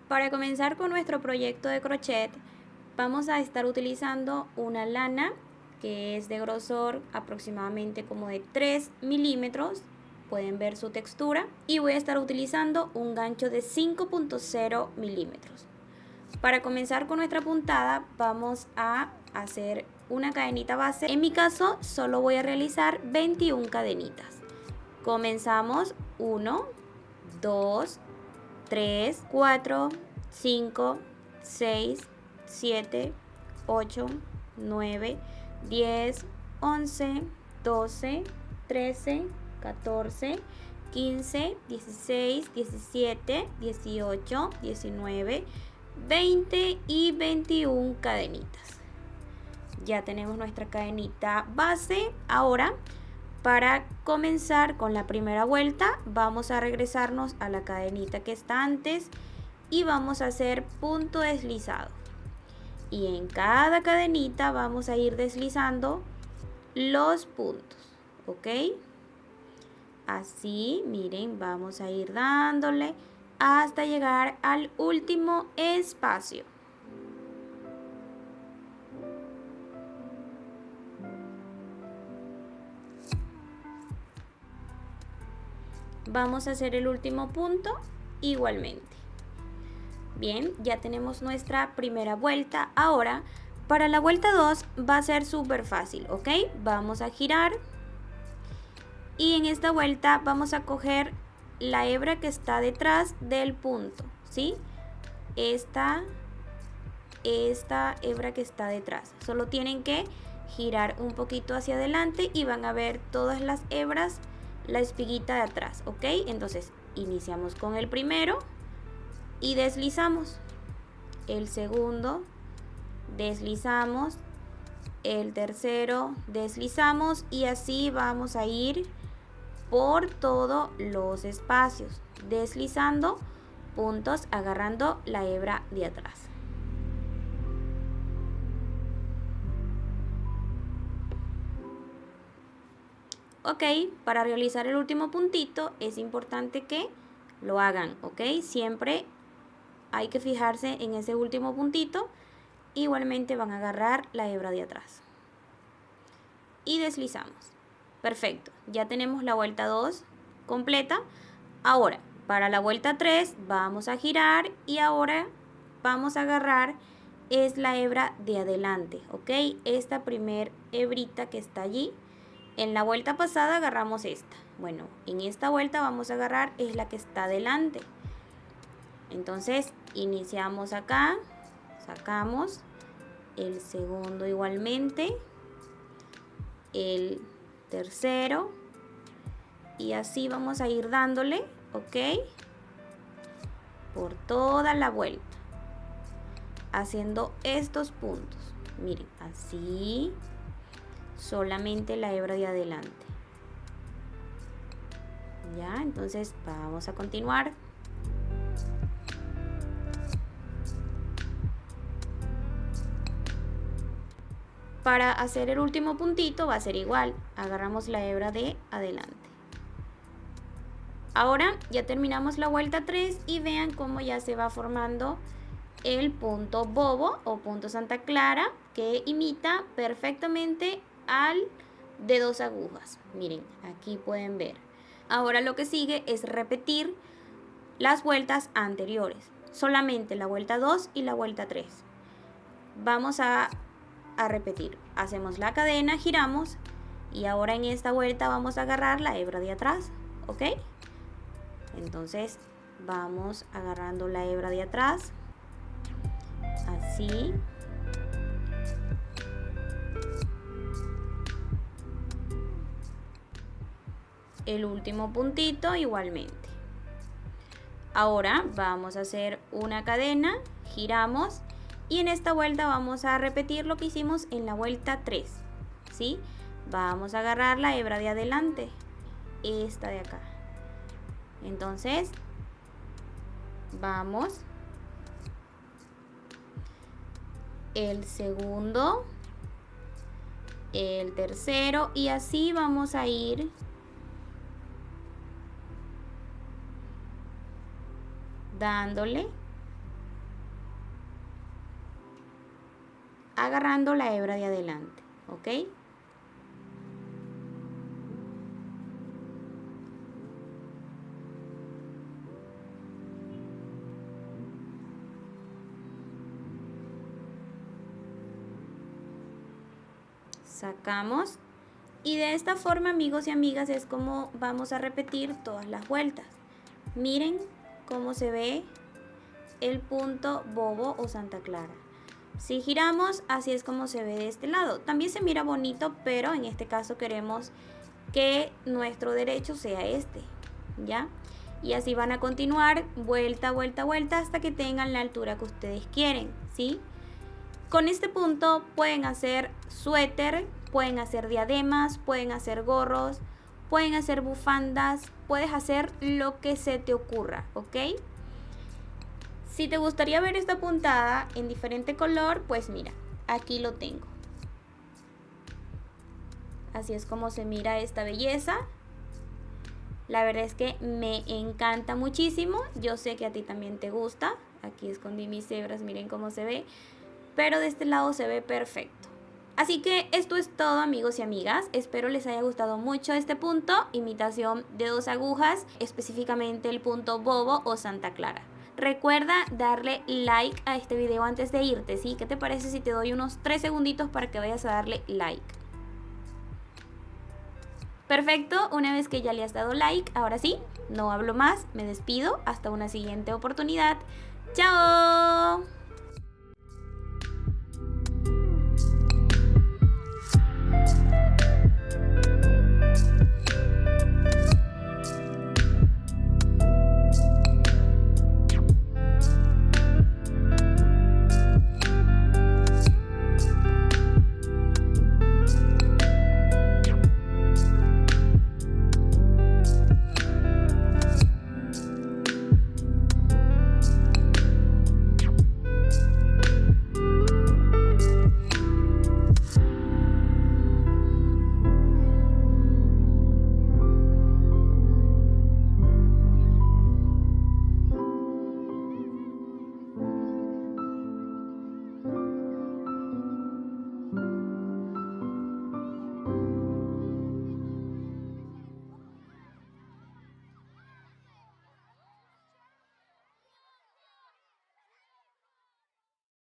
Para comenzar con nuestro proyecto de crochet, vamos a estar utilizando una lana que es de grosor aproximadamente como de 3 milímetros. Pueden ver su textura. Y voy a estar utilizando un gancho de 5.0 milímetros. Para comenzar con nuestra puntada, vamos a hacer una cadenita base. En mi caso, solo voy a realizar 21 cadenitas. Comenzamos 1, 2, 3, 4, 5, 6, 7, 8, 9, 10, 11, 12, 13, 14, 15, 16, 17, 18, 19, 20 y 21 cadenitas. Ya tenemos nuestra cadenita base. Ahora, para comenzar con la primera vuelta, vamos a regresarnos a la cadenita que está antes y vamos a hacer punto deslizado. Y en cada cadenita vamos a ir deslizando los puntos, ¿ok? Así, miren, vamos a ir dándole hasta llegar al último espacio. Vamos a hacer el último punto igualmente. Bien, ya tenemos nuestra primera vuelta. Ahora, para la vuelta 2 va a ser súper fácil, ¿ok? Vamos a girar. Y en esta vuelta vamos a coger la hebra que está detrás del punto, ¿sí? Esta hebra que está detrás. Solo tienen que girar un poquito hacia adelante y van a ver todas las hebras, la espiguita de atrás, ¿ok? Entonces iniciamos con el primero y deslizamos. El segundo, deslizamos. El tercero, deslizamos y así vamos a ir por todos los espacios, deslizando puntos, agarrando la hebra de atrás. Ok, para realizar el último puntito es importante que lo hagan, ok, siempre hay que fijarse en ese último puntito. Igualmente van a agarrar la hebra de atrás y deslizamos. Perfecto, ya tenemos la vuelta 2 completa. Ahora, para la vuelta 3 vamos a girar y ahora vamos a agarrar es la hebra de adelante, ¿ok? Esta primer hebrita que está allí. En la vuelta pasada agarramos esta. Bueno, en esta vuelta vamos a agarrar es la que está adelante. Entonces, iniciamos acá, sacamos el segundo igualmente, el tercero y así vamos a ir dándole, ¿ok? Por toda la vuelta, haciendo estos puntos. Miren, así, solamente la hebra de adelante. Ya, entonces vamos a continuar. Para hacer el último puntito va a ser igual, agarramos la hebra de adelante. Ahora ya terminamos la vuelta 3 y vean cómo ya se va formando el punto bobo o punto Santa Clara, que imita perfectamente al de 2 agujas. Miren, aquí pueden ver. Ahora lo que sigue es repetir las vueltas anteriores, solamente la vuelta 2 y la vuelta 3. Vamos a repetir, hacemos la cadena, giramos y ahora en esta vuelta vamos a agarrar la hebra de atrás, ¿ok? Entonces vamos agarrando la hebra de atrás, así. El último puntito igualmente. Ahora vamos a hacer una cadena, giramos y en esta vuelta vamos a repetir lo que hicimos en la vuelta 3, ¿sí? Vamos a agarrar la hebra de adelante, esta de acá. Entonces, vamos. El segundo, el tercero y así vamos a ir dándole agarrando la hebra de adelante, ¿ok? Sacamos y de esta forma, amigos y amigas, es como vamos a repetir todas las vueltas. Miren cómo se ve el punto bobo o Santa Clara. Si giramos, así es como se ve de este lado. También se mira bonito, pero en este caso queremos que nuestro derecho sea este, ¿ya? Y así van a continuar vuelta, vuelta, vuelta hasta que tengan la altura que ustedes quieren, ¿sí? Con este punto pueden hacer suéter, pueden hacer diademas, pueden hacer gorros, pueden hacer bufandas, puedes hacer lo que se te ocurra, ¿ok? Si te gustaría ver esta puntada en diferente color, pues mira, aquí lo tengo. Así es como se mira esta belleza. La verdad es que me encanta muchísimo. Yo sé que a ti también te gusta. Aquí escondí mis hebras, miren cómo se ve. Pero de este lado se ve perfecto. Así que esto es todo, amigos y amigas. Espero les haya gustado mucho este punto. Imitación de 2 agujas, específicamente el punto bobo o Santa Clara. Recuerda darle like a este video antes de irte, ¿sí? ¿Qué te parece si te doy unos 3 segunditos para que vayas a darle like? Perfecto, una vez que ya le has dado like, ahora sí, no hablo más, me despido, hasta una siguiente oportunidad. ¡Chao!